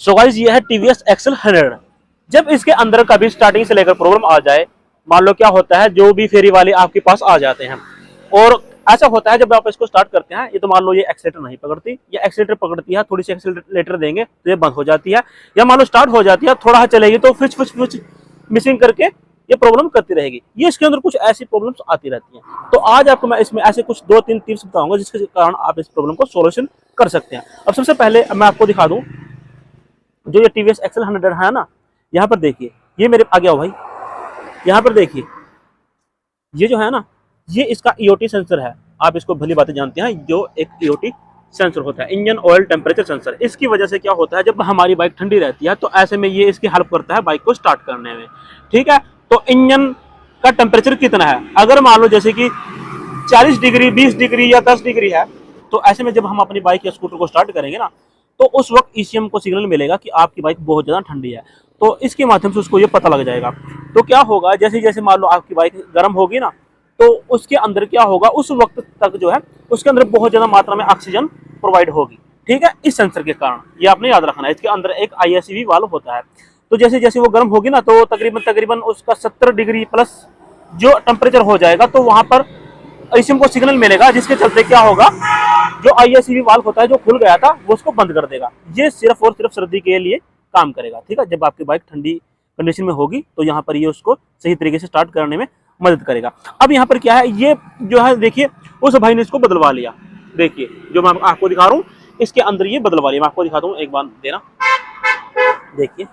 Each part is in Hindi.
सो गाइस ये है टीवीएस एक्सल 100। जब इसके अंदर कभी स्टार्टिंग से लेकर प्रॉब्लम आ जाए, मान लो क्या होता है, जो भी फेरी वाले आपके पास आ जाते हैं और ऐसा होता है जब आप इसको स्टार्ट करते हैं, ये तो मान लो ये एक्सीलेटर नहीं पकड़ती या एक्सीलेटर पकड़ती है, थोड़ी सी एक्सीलेटर देंगे तो ये बंद हो जाती है, या मान लो स्टार्ट हो जाती है, थोड़ा चलेगी तो फिच फिच फिच मिसिंग करके ये प्रॉब्लम करती रहेगी। ये इसके अंदर कुछ ऐसी प्रॉब्लम्स आती रहती हैं। तो आज आपको मैं इसमें ऐसे कुछ 2-3 टिप्स बताऊंगा जिसके कारण आप इस प्रॉब्लम को सोल्यूशन कर सकते हैं। अब सबसे पहले मैं आपको दिखा दूं, जो ये टीवीएस एक्सल 100 है ना, यहाँ पर देखिए, ये मेरे आगे आओ भाई, यहाँ पर देखिए, ये जो है ना, ये इसका ईओटी सेंसर है। आप इसको भली बातें जानते हैं, जो एक ईओटी सेंसर होता है, इंजन ऑयल टेम्परेचर सेंसर। इसकी वजह से क्या होता है, जब हमारी बाइक ठंडी रहती है तो ऐसे में ये इसकी हेल्प करता है बाइक को स्टार्ट करने में। ठीक है, तो इंजन का टेम्परेचर कितना है, अगर मान लो जैसे कि 40 डिग्री, 20 डिग्री या 10 डिग्री है, तो ऐसे में जब हम अपनी बाइक या स्कूटर को स्टार्ट करेंगे ना, तो उस वक्त ईसीएम को सिग्नल मिलेगा कि आपकी बाइक बहुत ज़्यादा ठंडी है। तो इसके माध्यम से उसको ये पता लग जाएगा। तो क्या होगा, जैसे जैसे मान लो आपकी बाइक गर्म होगी ना, तो उसके अंदर क्या होगा, उस वक्त तक जो है उसके अंदर बहुत ज़्यादा मात्रा में ऑक्सीजन प्रोवाइड होगी। ठीक है, इस सेंसर के कारण, ये आपने याद रखना है। इसके अंदर एक आईएससीवी वाल्व होता है, तो जैसे जैसे वो गर्म होगी ना, तो तकरीबन उसका 70 डिग्री प्लस जो टेम्परेचर हो जाएगा, तो वहाँ पर ईसीएम को सिग्नल मिलेगा, जिसके चलते क्या होगा, जो आईएससीवी वाल्व होता है जो खुल गया था वो उसको बंद कर देगा। ये सिर्फ और सिर्फ सर्दी के लिए काम करेगा। ठीक है, जब आपकी बाइक ठंडी कंडीशन में होगी तो यहाँ पर ये उसको सही तरीके से स्टार्ट करने में मदद करेगा। अब यहाँ पर क्या है, ये जो है देखिए, उस भाई ने इसको बदलवा लिया। देखिए जो मैं आपको दिखा रहा हूँ, इसके अंदर ये बदलवा लिया। मैं आपको दिखाता हूँ, एक बार देना। देखिए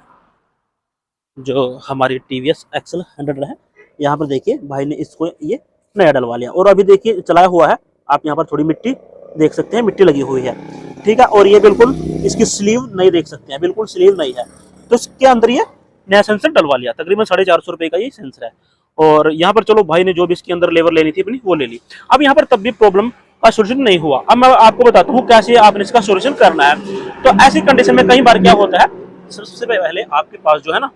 जो हमारी टीवीएस एक्सल 100 है, यहाँ पर देखिए भाई ने इसको ये नया डलवा लिया। और अभी देखिए चलाया हुआ है, आप यहाँ पर थोड़ी मिट्टी देख सकते हैं, मिट्टी लगी हुई है। ठीक है, और ये बिल्कुल इसकी स्लीव नहीं देख सकते हैं, बिल्कुल स्लीव नहीं है। तो इसके अंदर ये नया सेंसर डलवा लिया, तकरीबन 450 रुपये का ये सेंसर है। और यहाँ पर चलो भाई ने जो भी इसके अंदर लेबर लेनी थी अपनी वो ले ली। अब यहाँ पर तब भी प्रॉब्लम का सोल्यूशन नहीं हुआ। अब मैं आपको बताता हूँ कैसे आपने इसका सोल्यूशन करना है। तो ऐसी कंडीशन में कई बार क्या होता है, सबसे पहले आपके पास जो है ना,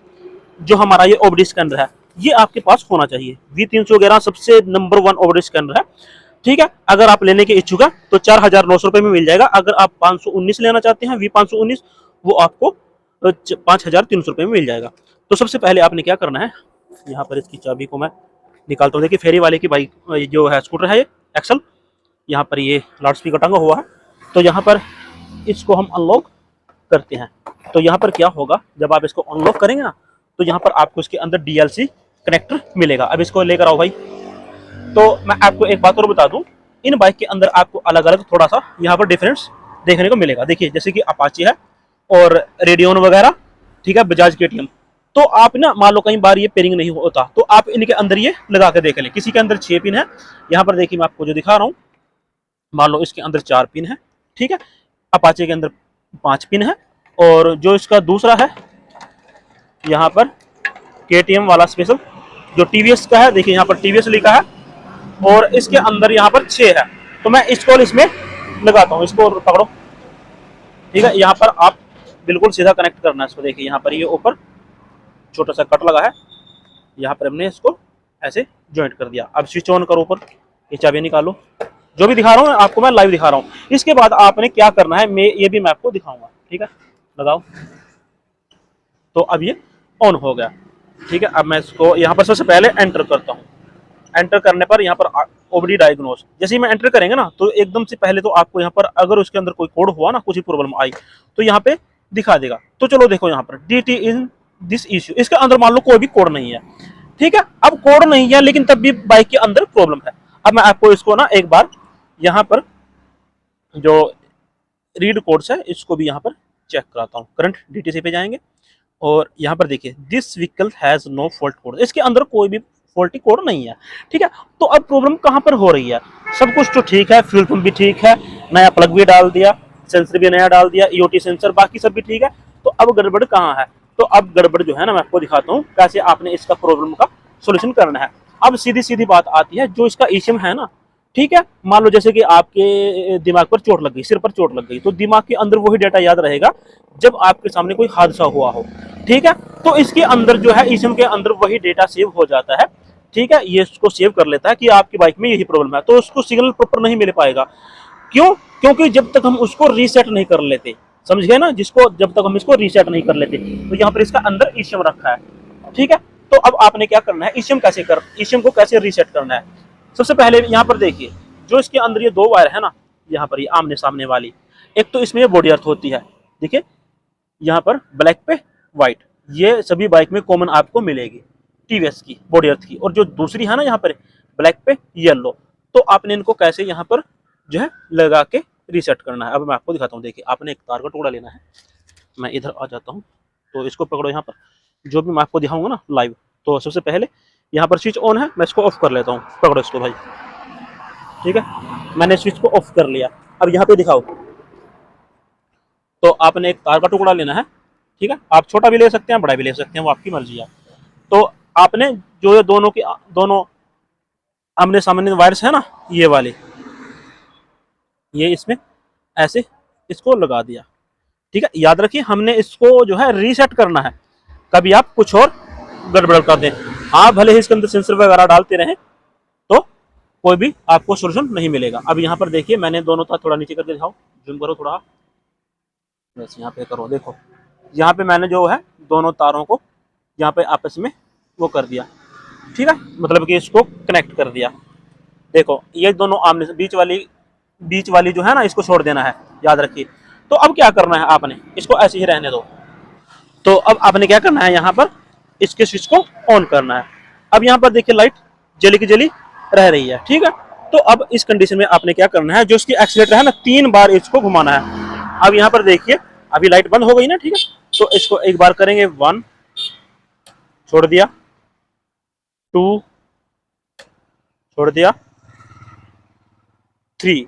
जो हमारा ये ओबडी स्कैनर है, ये आपके पास होना चाहिए। V311 सबसे नंबर 1 ओबडी स्कैनर है। ठीक है, अगर आप लेने के इच्छुक है तो 4,900 रुपये में मिल जाएगा। अगर आप 519 लेना चाहते हैं, V519, वो आपको 5,300 रुपये में मिल जाएगा। तो सबसे पहले आपने क्या करना है, यहाँ पर इसकी चाबी को मैं निकालता हूँ। देखिए फेरी वाले की बाइक जो है, स्कूटर है ये एक्सल, यहाँ पर ये लाउड स्पीकर टंगा हुआ है। तो यहाँ पर इसको हम अनलॉक करते हैं। तो यहाँ पर क्या होगा, जब आप इसको अनलॉक करेंगे ना, तो यहाँ पर आपको इसके अंदर DLC कनेक्टर मिलेगा। अब इसको लेकर आओ भाई। तो मैं आपको एक बात और बता दूं, इन बाइक के अंदर आपको अलग अलग थोड़ा सा यहाँ पर डिफरेंस देखने को मिलेगा। देखिए जैसे कि अपाची है और रेडियन वगैरह, ठीक है, बजाज KTM। तो आप ना मान लो कई बार ये पेयरिंग नहीं होता, तो आप इनके अंदर ये लगा के देख लें। किसी के अंदर 6 पिन है, यहाँ पर देखिए मैं आपको जो दिखा रहा हूँ, मान लो इसके अंदर 4 पिन है। ठीक है, अपाचे के अंदर 5 पिन है, और जो इसका दूसरा है यहाँ पर KTM वाला स्पेशल जो TVS का है, देखिए यहाँ पर TVS लिखा है, और इसके अंदर यहाँ पर 6 है। तो मैं इसको इसमें लगाता हूँ, इसको पकड़ो। ठीक है, यहाँ पर आप बिल्कुल सीधा कनेक्ट करना है इसको। देखिए यहाँ पर ये ऊपर छोटा सा कट लगा है, यहाँ पर हमने इसको ऐसे ज्वाइंट कर दिया। अब स्विच ऑन करो, ऊपर ये चाबी निकालो। जो भी दिखा रहा हूँ आपको मैं लाइव दिखा रहा हूँ। इसके बाद आपने क्या करना है, ये भी मैं आपको दिखाऊंगा। ठीक है, लगाओ। तो अब ये ऑन हो गया। ठीक है, अब मैं इसको यहाँ पर सबसे पहले एंटर करता हूँ। एंटर करने पर यहाँ पर ओबडी डायग्नोस, जैसे ही मैं एंटर करेंगे ना, तो एकदम से पहले तो आपको यहाँ पर अगर उसके अंदर कोई कोड हुआ ना, कुछ ही प्रॉब्लम आई, तो यहाँ पे दिखा देगा। तो चलो देखो यहाँ पर DT इन दिस इश्यू, इसके अंदर मान लो कोई भी कोड नहीं है। ठीक है, अब कोड नहीं है लेकिन तब भी बाइक के अंदर प्रॉब्लम है। अब मैं आपको इसको ना एक बार यहाँ पर जो रीड कोड्स है इसको भी यहाँ पर चेक कराता हूँ। करंट DTC पे जाएंगे और यहाँ पर देखिए this vehicle has no fault code, इसके अंदर कोई भी फॉल्टी कोड नहीं है। ठीक है, तो अब प्रॉब्लम कहाँ पर हो रही है, सब कुछ तो ठीक है, फ्यूल पंप भी ठीक है, नया प्लग भी डाल दिया, सेंसर भी नया डाल दिया, ईओटी सेंसर, बाकी सब भी ठीक है। तो अब गड़बड़ कहाँ है, तो अब गड़बड़ जो है ना, मैं आपको दिखाता हूँ कैसे आपने इसका प्रॉब्लम का सोल्यूशन करना है। अब सीधी सीधी बात आती है, जो इसका ईसीएम है ना, ठीक है, मान लो जैसे कि आपके दिमाग पर चोट लग गई, सिर पर चोट लग गई, तो दिमाग के अंदर वही डाटा याद रहेगा जब आपके सामने कोई हादसा हुआ हो। ठीक है, तो इसके अंदर जो है ईसीएम के अंदर वही डेटा सेव हो जाता है। ठीक है, ये इसको सेव कर लेता है कि आपकी बाइक में यही प्रॉब्लम है, तो उसको सिग्नल प्रॉपर नहीं मिल पाएगा। क्यों? क्योंकि जब तक हम उसको रीसेट नहीं कर लेते, समझ गए ना, जिसको जब तक हम इसको रीसेट नहीं कर लेते। तो यहाँ पर इसका अंदर ईसीएम रखा है, ठीक है। तो अब आपने क्या करना है, ईसीएम को कैसे रीसेट करना है। सबसे पहले यहाँ पर देखिए, जो इसके अंदर ये 2 वायर है ना, यहाँ पर ये आमने सामने वाली, एक तो इसमें ये बॉडी अर्थ होती है, देखिए यहाँ पर ब्लैक पे व्हाइट, ये सभी बाइक में कॉमन आपको मिलेगी टीवीएस की बॉडी अर्थ की। और जो दूसरी है ना यहाँ पर ब्लैक पे येलो, तो आपने इनको कैसे यहाँ पर जो है लगा के रीसेट करना है। अब मैं आपको दिखाता हूँ। देखिए आपने एक तार का टुकड़ा लेना है, मैं इधर आ जाता हूँ, तो इसको पकड़ो। यहाँ पर जो भी मैं आपको दिखाऊंगा ना लाइव, तो सबसे पहले यहाँ पर स्विच ऑन है, मैं इसको ऑफ कर लेता हूँ। पकड़ो इसको भाई, ठीक है, मैंने स्विच को ऑफ कर लिया। अब यहाँ पे दिखाओ, तो आपने एक तार का टुकड़ा लेना है, ठीक है, आप छोटा भी ले सकते हैं, बड़ा भी ले सकते हैं, वो आपकी मर्जी है। तो आपने जो ये दोनों आमने सामने वायर्स है ना, ये वाले, ये इसमें ऐसे इसको लगा दिया, ठीक है। याद रखिए हमने इसको जो है रीसेट करना है, कभी आप कुछ और गड़बड़ कर दें। आप भले ही इसके अंदर सेंसर वगैरह डालते रहें, तो कोई भी आपको सोल्यूशन नहीं मिलेगा। अब यहाँ पर देखिए मैंने दोनों तार थोड़ा नीचे करके दिखाओ, जूम करो थोड़ा, बस यहाँ पे करो। देखो यहाँ पे मैंने जो है दोनों तारों को यहाँ पे आपस में वो कर दिया, ठीक है, मतलब कि इसको कनेक्ट कर दिया। देखो ये दोनों आमने से बीच वाली जो है ना, इसको छोड़ देना है, याद रखिए। तो अब क्या करना है, आपने इसको ऐसे ही रहने दो। तो अब आपने क्या करना है, यहाँ पर इसके स्विच को ऑन करना है। अब यहाँ पर देखिए लाइट जली की जली रह रही है, ठीक है। तो अब इस कंडीशन में आपने क्या करना है, जो इसकी एक्सीलेटर है ना, 3 बार इसको घुमाना है। अब यहाँ पर देखिए अभी लाइट बंद हो गई ना, ठीक है। तो इसको एक बार करेंगे, 1 छोड़ दिया, 2 छोड़ दिया, 3।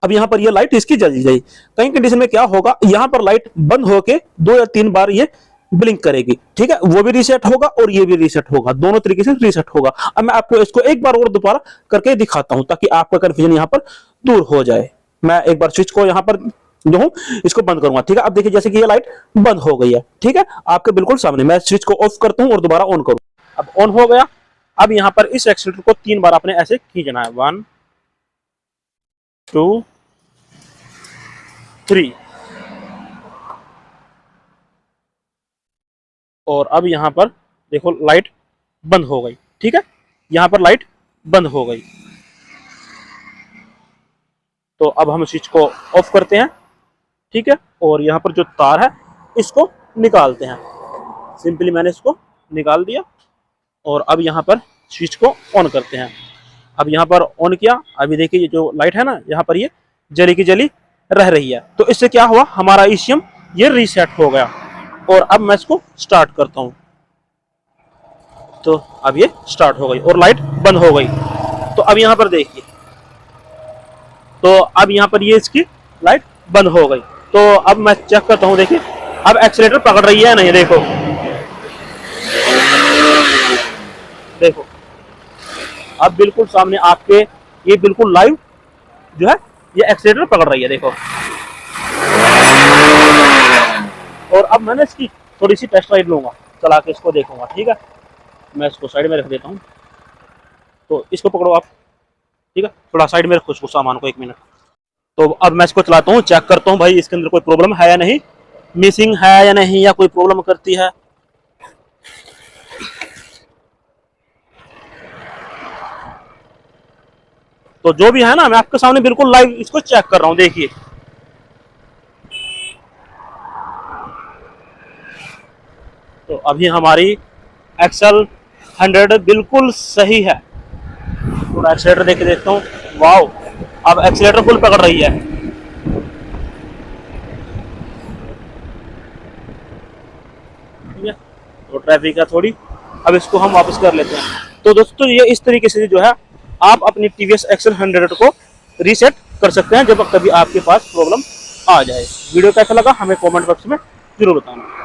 अब यहाँ पर ये लाइट इसकी जल जाएगी। कई कंडीशन में क्या होगा, यहाँ पर लाइट बंद होके 2 या 3 बार ये ब्लिंक करेगी, ठीक है, वो भी रीसेट होगा और ये भी रीसेट होगा, दोनों तरीके से रीसेट होगा। अब मैं आपको इसको एक बार और दोबारा करके दिखाता हूं, ताकि आपका कंफ्यूजन यहाँ पर दूर हो जाए। मैं एक बार स्विच को यहाँ पर जो हूं इसको बंद करूंगा, ठीक है। अब देखिए जैसे कि ये लाइट बंद हो गई है, ठीक है, आपके बिल्कुल सामने। मैं स्विच को ऑफ करता हूं और दोबारा ऑन करूं, अब ऑन हो गया। अब यहाँ पर इस एक्सीलेटर को 3 बार आपने ऐसे खींचना है, 1 2 3। और अब यहाँ पर देखो लाइट बंद हो गई, ठीक है, यहाँ पर लाइट बंद हो गई। तो अब हम स्विच को ऑफ करते हैं, ठीक है, और यहाँ पर जो तार है इसको निकालते हैं। सिंपली मैंने इसको निकाल दिया और अब यहाँ पर स्विच को ऑन करते हैं। अब यहाँ पर ऑन किया, अभी देखिए ये जो लाइट है ना, यहाँ पर ये जली की जली रह रही है। तो इससे क्या हुआ, हमारा ईसीएम ये रीसेट हो गया। और अब मैं इसको स्टार्ट करता हूं, तो अब ये स्टार्ट हो गई और लाइट बंद हो गई। तो अब यहां पर देखिए, तो अब यहां पर ये इसकी लाइट बंद हो गई। तो अब मैं चेक करता हूं, देखिए अब एक्सीलेटर पकड़ रही है नहीं, देखो देखो अब बिल्कुल सामने आपके ये बिल्कुल लाइव जो है ये एक्सीलेटर पकड़ रही है, देखो। और अब मैंने इसकी थोड़ी सी टेस्ट राइड लूंगा, चला के इसको देखूंगा, ठीक है। मैं इसको साइड में रख देता हूँ, तो इसको पकड़ो आप, ठीक है, थोड़ा साइड में रखो इसको सामान को, 1 मिनट। तो अब मैं इसको चलाता हूँ, चेक करता हूँ भाई इसके अंदर कोई प्रॉब्लम है या नहीं, मिसिंग है या नहीं, या कोई प्रॉब्लम करती है। तो जो भी है ना, मैं आपके सामने बिल्कुल लाइव इसको चेक कर रहा हूँ, देखिए। तो अभी हमारी एक्सल 100 बिल्कुल सही है। थोड़ा एक्सीलेटर देख के देखता हूँ, वाओ, अब एक्सीलेटर फुल पकड़ रही है। ठीक है, तो ट्रैफिक है थोड़ी, अब इसको हम वापस कर लेते हैं। तो दोस्तों ये इस तरीके से जो है आप अपनी टीवीएस एक्सल 100 को रीसेट कर सकते हैं, जब कभी आपके पास प्रॉब्लम आ जाए। वीडियो कैसा लगा हमें कमेंट बॉक्स में जरूर बताना।